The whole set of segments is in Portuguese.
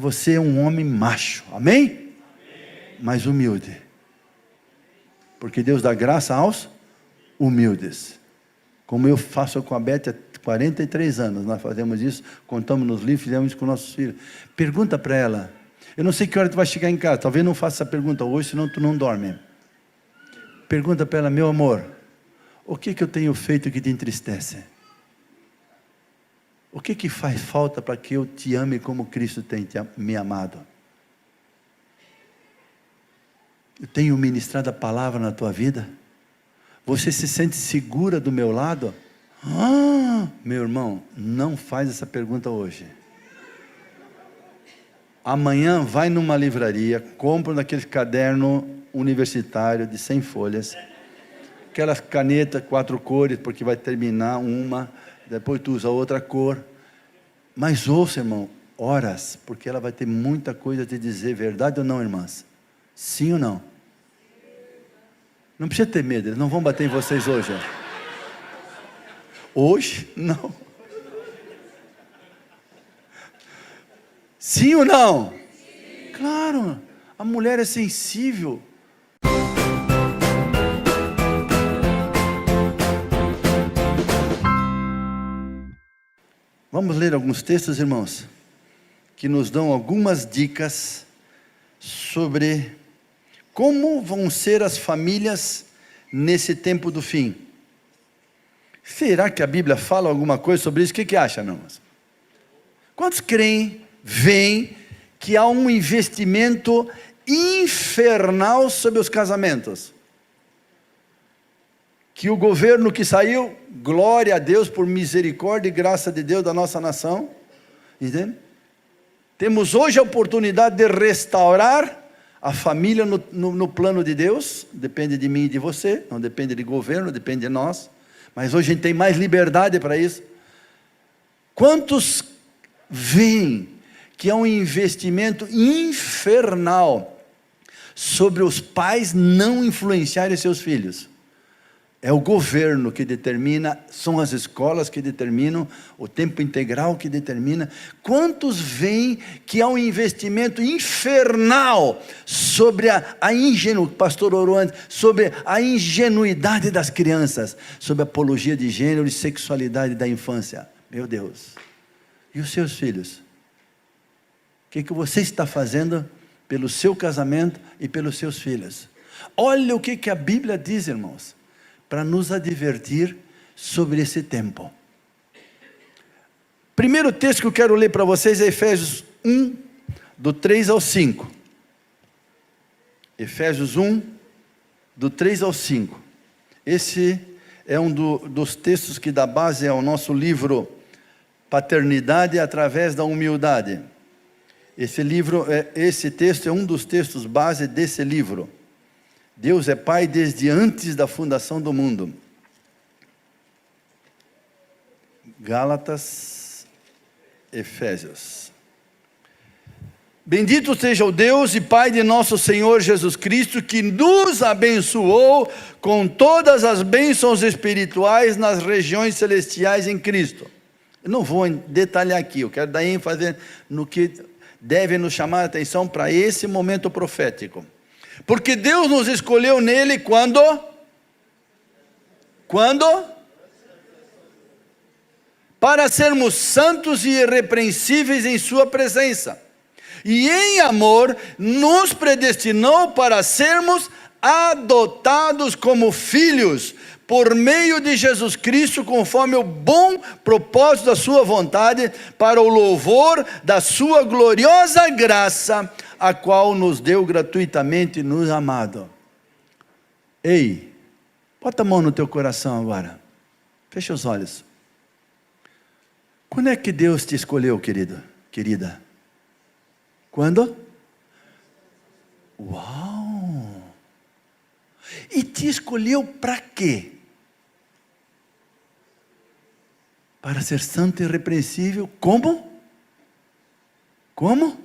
Mas você é um homem macho, amém? Amém. Mas humilde. Porque Deus dá graça aos humildes. Como eu faço com a Beth há 43 anos, nós fazemos isso, contamos nos livros, fizemos isso com nossos filhos. Pergunta para ela, eu não sei que hora tu vai chegar em casa, talvez não faça essa pergunta hoje, senão tu não dorme. Pergunta para ela, meu amor, o que eu tenho feito que te entristece? O que faz falta para que eu te ame como Cristo tem me amado? Eu tenho ministrado a palavra na tua vida? Você se sente segura do meu lado? Meu irmão, não faz essa pergunta hoje. Amanhã vai numa livraria, compra naquele caderno universitário de 100 folhas, aquelas canetas 4 cores, porque vai terminar uma, depois tu usa outra cor, mas ouça, irmão, horas, porque ela vai ter muita coisa a te dizer, verdade ou não, irmãs? Sim ou não? Não precisa ter medo, eles não vão bater em vocês hoje. Hoje, não. Sim ou não? Sim. Claro, a mulher é sensível. Vamos ler alguns textos, irmãos, que nos dão algumas dicas sobre como vão ser as famílias nesse tempo do fim. Será que a Bíblia fala alguma coisa sobre isso? O que acha, meu irmão? Quantos creem, veem que há um investimento infernal sobre os casamentos? Que o governo que saiu, glória a Deus por misericórdia e graça de Deus da nossa nação, entende? Temos hoje a oportunidade de restaurar a família no plano de Deus, depende de mim e de você, não depende de governo, depende de nós, mas hoje a gente tem mais liberdade para isso. Quantos veem que é um investimento infernal sobre os pais não influenciarem seus filhos? É o governo que determina, são as escolas que determinam, o tempo integral que determina. Quantos veem que há um investimento infernal sobre a ingenuidade, o pastor orou antes, sobre a ingenuidade das crianças, sobre a apologia de gênero e sexualidade da infância? Meu Deus! E os seus filhos? O que você está fazendo pelo seu casamento e pelos seus filhos? Olha o que a Bíblia diz, irmãos, para nos advertir sobre esse tempo. Primeiro texto que eu quero ler para vocês é Efésios 1, do 3 ao 5. Efésios 1, do 3 ao 5. Esse é um dos textos que dá base ao nosso livro Paternidade através da Humildade. Esse texto é um dos textos base desse livro. Deus é Pai desde antes da fundação do mundo. Gálatas, Efésios. Bendito seja o Deus e Pai de nosso Senhor Jesus Cristo, que nos abençoou com todas as bênçãos espirituais nas regiões celestiais em Cristo. Eu não vou detalhar aqui, eu quero dar ênfase no que deve nos chamar a atenção para esse momento profético. Porque Deus nos escolheu nele quando? Para sermos santos e irrepreensíveis em sua presença. E em amor nos predestinou para sermos adotados como filhos, por meio de Jesus Cristo, conforme o bom propósito da sua vontade, para o louvor da sua gloriosa graça, a qual nos deu gratuitamente nos amado. Ei, bota a mão no teu coração agora, fecha os olhos. Quando é que Deus te escolheu, querido, querida? Quando? Uau! E te escolheu para quê? Para ser santo e irrepreensível, como? Como?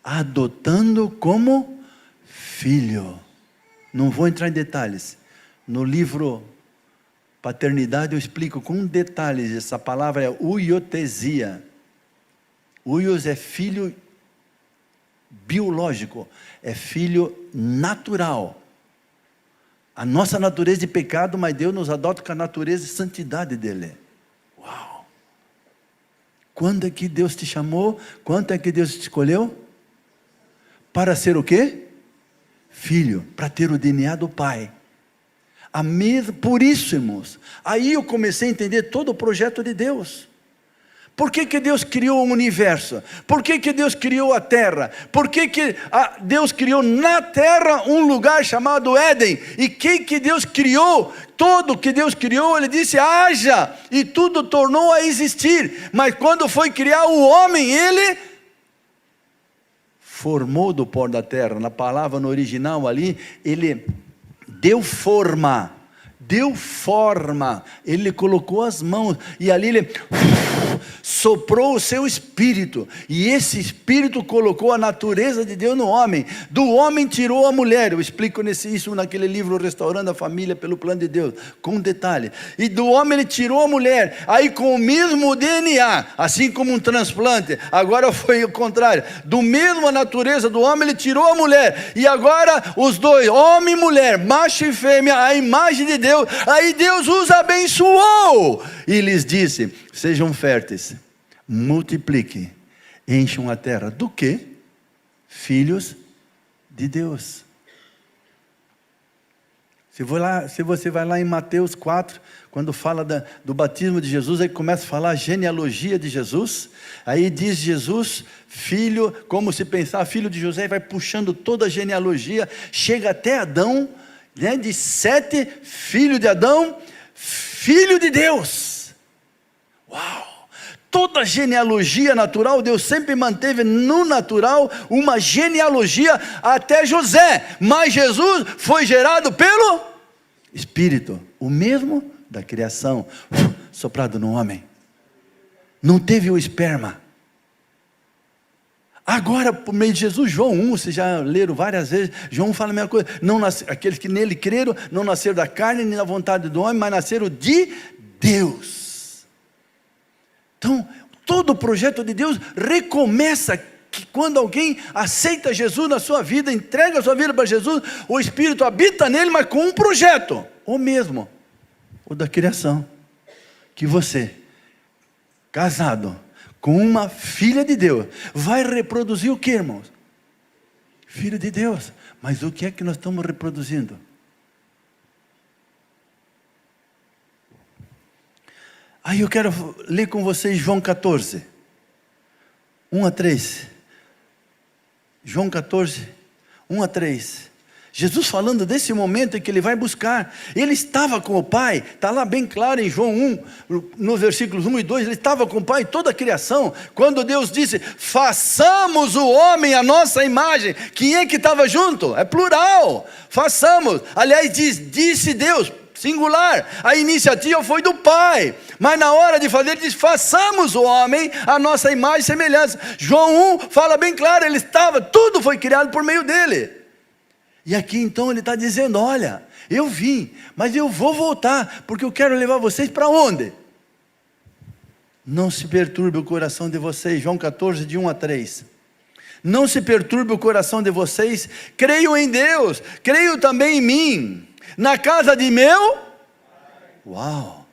Adotando como filho. Não vou entrar em detalhes. No livro Paternidade eu explico com detalhes. Essa palavra é uiotesia. Uios é filho biológico, é filho natural. A nossa natureza de pecado, mas Deus nos adota com a natureza de santidade dele. Uau! Quando é que Deus te chamou? Quando é que Deus te escolheu? Para ser o quê? Filho, para ter o DNA do Pai. Por isso, irmãos, aí eu comecei a entender todo o projeto de Deus. Por que Deus criou o universo? Por que Deus criou a terra? Por que Deus criou na terra um lugar chamado Éden? E que Deus criou? Tudo que Deus criou, Ele disse, haja, e tudo tornou a existir. Mas quando foi criar o homem, Ele formou do pó da terra. Na palavra, no original ali, Ele deu forma, Ele colocou as mãos, e ali Ele soprou o seu espírito, e esse espírito colocou a natureza de Deus no homem. Do homem tirou a mulher. Eu explico isso naquele livro Restaurando a Família pelo Plano de Deus, com detalhe. E do homem Ele tirou a mulher, aí com o mesmo DNA, assim como um transplante. Agora foi o contrário, do mesmo natureza do homem Ele tirou a mulher, e agora os dois, homem e mulher, macho e fêmea, a imagem de Deus. Aí Deus os abençoou e lhes disse, sejam férteis, multipliquem, encham a terra. Do que? Filhos de Deus. Se você vai lá em Mateus 4, quando fala do batismo de Jesus, aí começa a falar a genealogia de Jesus. Aí diz Jesus, filho, como se pensar, filho de José, vai puxando toda a genealogia, chega até Adão, né, de Sete, filho de Adão, filho de Deus. Uau! Toda genealogia natural, Deus sempre manteve no natural uma genealogia até José, mas Jesus foi gerado pelo Espírito, o mesmo da criação, soprado no homem. Não teve o esperma. Agora, por meio de Jesus, João 1, vocês já leram várias vezes, João fala a mesma coisa, aqueles que nele creram, não nasceram da carne nem da vontade do homem, mas nasceram de Deus. Então, todo o projeto de Deus recomeça que quando alguém aceita Jesus na sua vida, entrega a sua vida para Jesus, o Espírito habita nele, mas com um projeto, o mesmo, o da criação, que você, casado com uma filha de Deus, vai reproduzir o que, irmãos? Filho de Deus. Mas o que é que nós estamos reproduzindo? Aí eu quero ler com vocês João 14, 1 a 3. João 14, 1 a 3. Jesus falando desse momento em que Ele vai buscar. Ele estava com o Pai, está lá bem claro em João 1, no versículos 1 e 2, Ele estava com o Pai, toda a criação. Quando Deus disse, façamos o homem a nossa imagem. Quem é que estava junto? É plural, façamos. Aliás, disse Deus, singular, a iniciativa foi do Pai, mas na hora de fazer, ele diz, façamos o homem a nossa imagem e semelhança. João 1 fala bem claro, ele estava, tudo foi criado por meio dele. E aqui então ele está dizendo, olha, eu vim, mas eu vou voltar, porque eu quero levar vocês para onde? Não se perturbe o coração de vocês, João 14, de 1 a 3. Não se perturbe o coração de vocês, creio em Deus, creio também em mim. Na casa de meu, uau,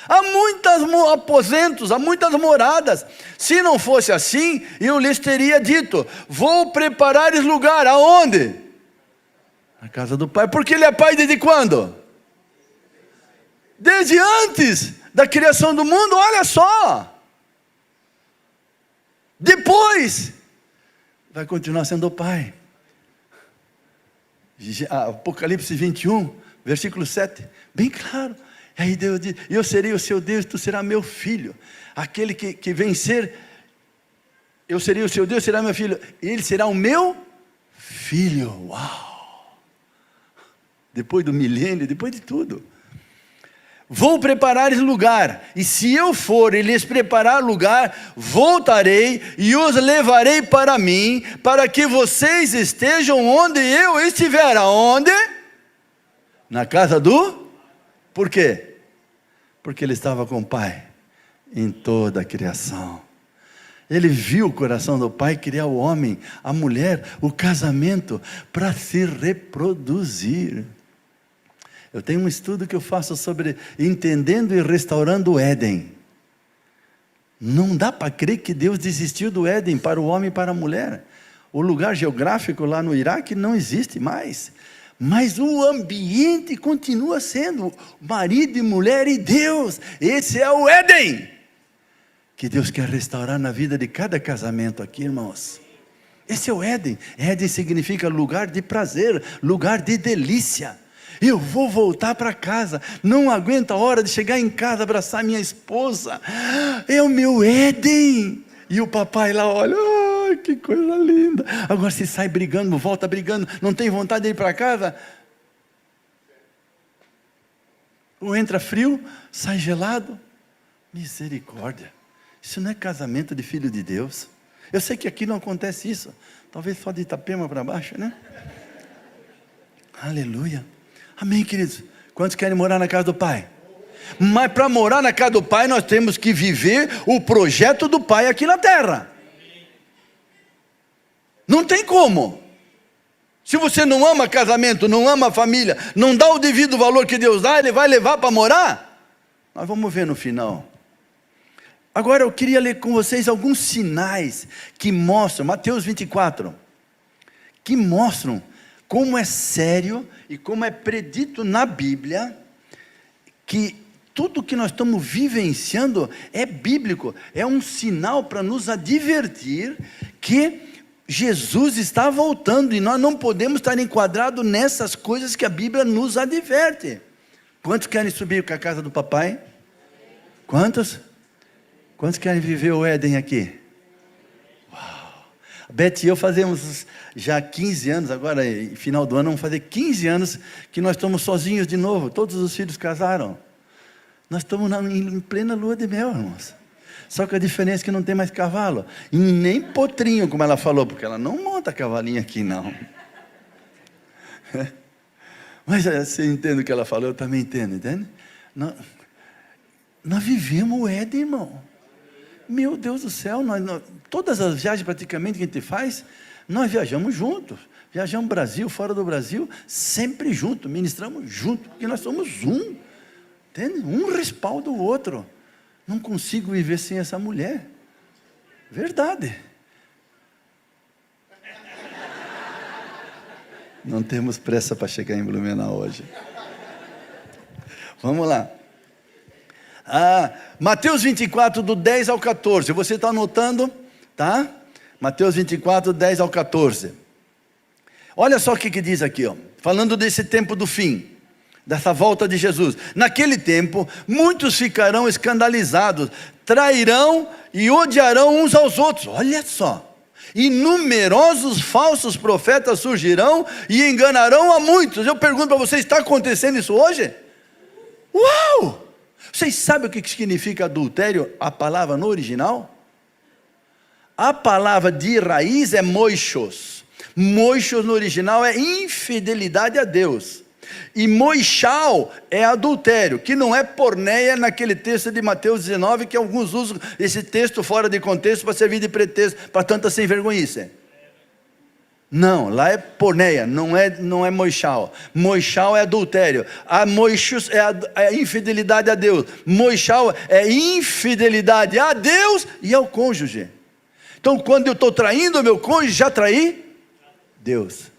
há muitos aposentos, há muitas moradas. Se não fosse assim, eu lhes teria dito, vou preparar-lhes lugar, aonde? Na casa do Pai, porque Ele é Pai desde quando? Desde antes da criação do mundo, olha só. Depois, vai continuar sendo o Pai. Apocalipse 21, versículo 7, bem claro. Aí Deus diz, eu serei o seu Deus, tu serás meu filho. Aquele que vencer, eu serei o seu Deus, será meu filho. Ele será o meu filho. Uau! Depois do milênio, depois de tudo. Vou preparar lugar, e se eu for e lhes preparar lugar, voltarei e os levarei para mim, para que vocês estejam onde eu estiver. Aonde? Na casa do? Por quê? Porque Ele estava com o Pai em toda a criação. Ele viu o coração do Pai criar o homem, a mulher, o casamento, para se reproduzir. Eu tenho um estudo que eu faço sobre entendendo e restaurando o Éden. Não dá para crer que Deus desistiu do Éden para o homem e para a mulher. O lugar geográfico lá no Iraque não existe mais. Mas o ambiente continua sendo marido e mulher e Deus. Esse é o Éden que Deus quer restaurar na vida de cada casamento aqui, irmãos. Esse é o Éden. Éden significa lugar de prazer, lugar de delícia. Eu vou voltar para casa, não aguento a hora de chegar em casa, abraçar minha esposa. É o meu Éden. E o papai lá olha, oh, que coisa linda. Agora se sai brigando, volta brigando, não tem vontade de ir para casa. Ou entra frio, sai gelado. Misericórdia. Isso não é casamento de filho de Deus. Eu sei que aqui não acontece isso. Talvez só de Itapema para baixo, né? Aleluia. Amém, queridos? Quantos querem morar na casa do Pai? Mas para morar na casa do Pai, nós temos que viver o projeto do Pai aqui na terra. Não tem como. Se você não ama casamento, não ama família, não dá o devido valor que Deus dá, Ele vai levar para morar? Nós vamos ver no final. Agora eu queria ler com vocês alguns sinais que mostram, Mateus 24, que mostram como é sério e como é predito na Bíblia, que tudo que nós estamos vivenciando é bíblico, é um sinal para nos advertir que Jesus está voltando e nós não podemos estar enquadrados nessas coisas que a Bíblia nos adverte. Quantos querem subir para a casa do papai? Quantos? Quantos querem viver o Éden aqui? Uau! A Beth e eu fazemos já 15 anos, agora final do ano, vamos fazer 15 anos que nós estamos sozinhos de novo, todos os filhos casaram. Nós estamos em plena lua de mel, irmãos. Só que a diferença é que não tem mais cavalo. E nem potrinho, como ela falou, porque ela não monta cavalinho aqui, não. Mas você entende o que ela falou? Eu também entendo, entende? Nós vivemos o Éden, irmão. Meu Deus do céu, todas as viagens praticamente que a gente faz, nós viajamos juntos. Viajamos Brasil, fora do Brasil, sempre juntos, ministramos juntos, porque nós somos um. Entende? Um respalda o outro. Não consigo viver sem essa mulher. Verdade. Não temos pressa para chegar em Blumenau hoje. Vamos lá. Mateus 24, do 10 ao 14. Você está anotando? Tá? Mateus 24, 10 ao 14. Olha só o que diz aqui, ó. Falando desse tempo do fim, dessa volta de Jesus. Naquele tempo, muitos ficarão escandalizados, trairão e odiarão uns aos outros. Olha só. E numerosos falsos profetas surgirão e enganarão a muitos. Eu pergunto para vocês, está acontecendo isso hoje? Uau! Vocês sabem o que significa adultério, a palavra no original? A palavra de raiz é moixos. Moixos no original é infidelidade a Deus. E moixal é adultério, que não é porneia naquele texto de Mateus 19, que alguns usam esse texto fora de contexto para servir de pretexto para tanta sem vergonhice. Não, lá é porneia, não é moixal. Moixal é adultério. A moixos é a infidelidade a Deus. Moixal é infidelidade a Deus e ao cônjuge. Então, quando eu estou traindo o meu cônjuge, já traí Deus.